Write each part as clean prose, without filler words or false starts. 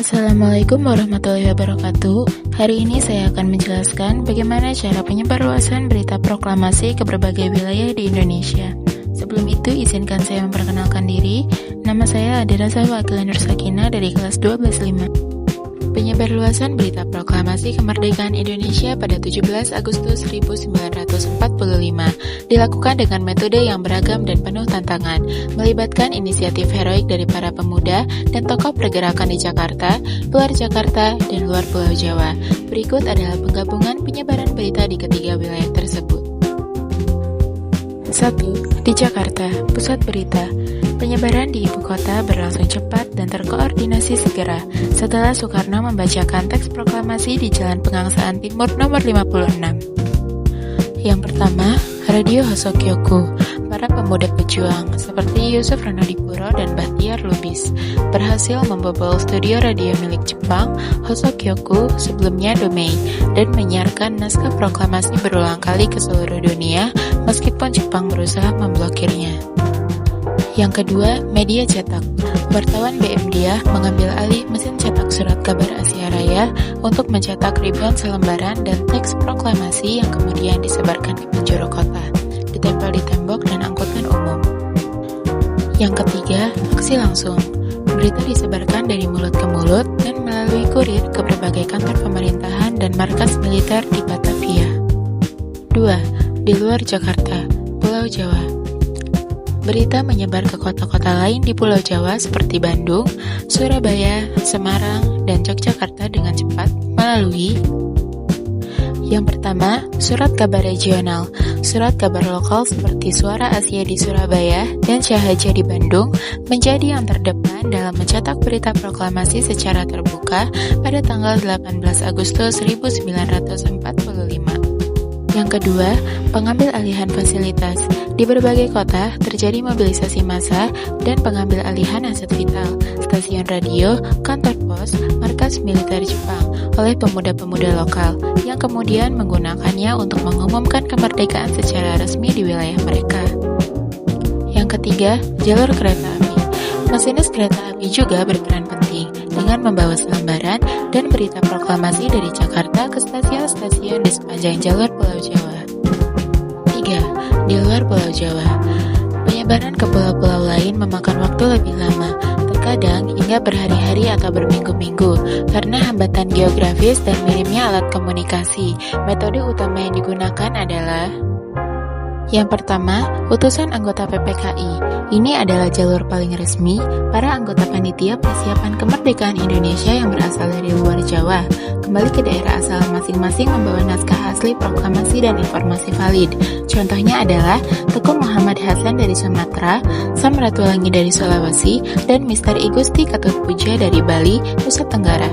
Assalamualaikum warahmatullahi wabarakatuh. Hari ini saya akan menjelaskan bagaimana cara penyebarluasan berita proklamasi ke berbagai wilayah di Indonesia. Sebelum itu, izinkan saya memperkenalkan diri. Nama saya Adira Zawakila Nur Sakinah dari kelas 12-5. Penyebarluasan berita proklamasi kemerdekaan Indonesia pada 17 Agustus 1945 dilakukan dengan metode yang beragam dan penuh tantangan, melibatkan inisiatif heroik dari para pemuda dan tokoh pergerakan di Jakarta, luar Jakarta, dan luar Pulau Jawa. Berikut adalah penggabungan penyebaran berita di ketiga wilayah tersebut. 1. Di Jakarta, pusat berita. Penyebaran di ibu kota berlangsung cepat dan terkoordinasi segera setelah Soekarno membacakan teks proklamasi di Jalan Pegangsaan Timur nomor 56. Yang pertama, Radio Hosokyoku. Para pemuda pejuang seperti Yusuf Ronodipuro dan Bahtiar Lubis berhasil membobol studio radio milik Jepang, Hosokyoku, sebelumnya Domei, dan menyiarkan naskah proklamasi berulang kali ke seluruh dunia meskipun Jepang berusaha memblokirnya. Yang kedua, media cetak. Wartawan BM Diah mengambil alih mesin cetak surat kabar Asia Raya untuk mencetak ribuan selembaran dan teks proklamasi yang kemudian disebarkan di penjuru kota, ditempel di tembok dan angkutan umum. Yang ketiga, aksi langsung. Berita disebarkan dari mulut ke mulut dan melalui kurir ke berbagai kantor pemerintahan dan markas militer di Batavia. 2. Di luar Jakarta, Pulau Jawa. Berita menyebar ke kota-kota lain di Pulau Jawa seperti Bandung, Surabaya, Semarang, dan Yogyakarta dengan cepat melalui yang pertama, surat kabar regional. Surat kabar lokal seperti Suara Asia di Surabaya dan Syahaja di Bandung menjadi yang terdepan dalam mencetak berita proklamasi secara terbuka pada tanggal 18 Agustus 1945. Yang kedua, pengambil alihan fasilitas. Di berbagai kota terjadi mobilisasi massa dan pengambil alihan aset vital, stasiun radio, kantor pos, markas militer Jepang oleh pemuda-pemuda lokal yang kemudian menggunakannya untuk mengumumkan kemerdekaan secara resmi di wilayah mereka. Yang ketiga, jalur kereta api. Masinis kereta api juga berperan penting dengan membawa selembaran dan berita proklamasi dari Jakarta ke stasiun-stasiun di sepanjang jalur Pulau Jawa. 3. Di luar Pulau Jawa. Penyebaran ke pulau-pulau lain memakan waktu lebih lama, terkadang hingga berhari-hari atau berminggu-minggu, karena hambatan geografis dan minimnya alat komunikasi. Metode utama yang digunakan adalah yang pertama, utusan anggota PPKI. Ini adalah jalur paling resmi para anggota panitia persiapan kemerdekaan Indonesia yang berasal dari luar Jawa. Kembali ke daerah asal masing-masing membawa naskah asli proklamasi dan informasi valid. Contohnya adalah Teguh Muhammad Hasan dari Sumatera, Sam Ratulangi dari Sulawesi, dan Mr. Igusti Ketut Puja dari Bali, Nusa Tenggara.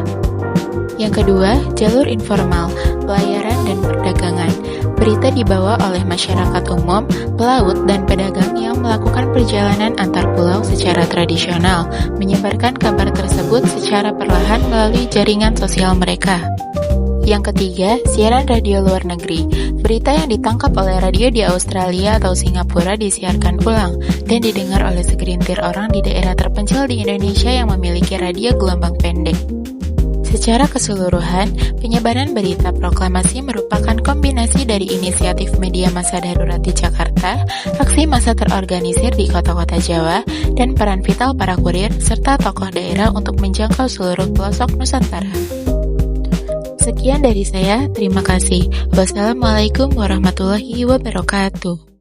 Yang kedua, jalur informal, pelayaran dan perdagangan. Berita dibawa oleh masyarakat umum, pelaut, dan pedagang yang melakukan perjalanan antar pulau secara tradisional, menyebarkan kabar tersebut secara perlahan melalui jaringan sosial mereka. Yang ketiga, siaran radio luar negeri. Berita yang ditangkap oleh radio di Australia atau Singapura disiarkan ulang dan didengar oleh segelintir orang di daerah terpencil di Indonesia yang memiliki radio gelombang pendek. Secara keseluruhan, penyebaran berita proklamasi merupakan kombinasi dari inisiatif media massa darurat di Jakarta, aksi massa terorganisir di kota-kota Jawa, dan peran vital para kurir serta tokoh daerah untuk menjangkau seluruh pelosok Nusantara. Sekian dari saya, terima kasih. Wassalamualaikum warahmatullahi wabarakatuh.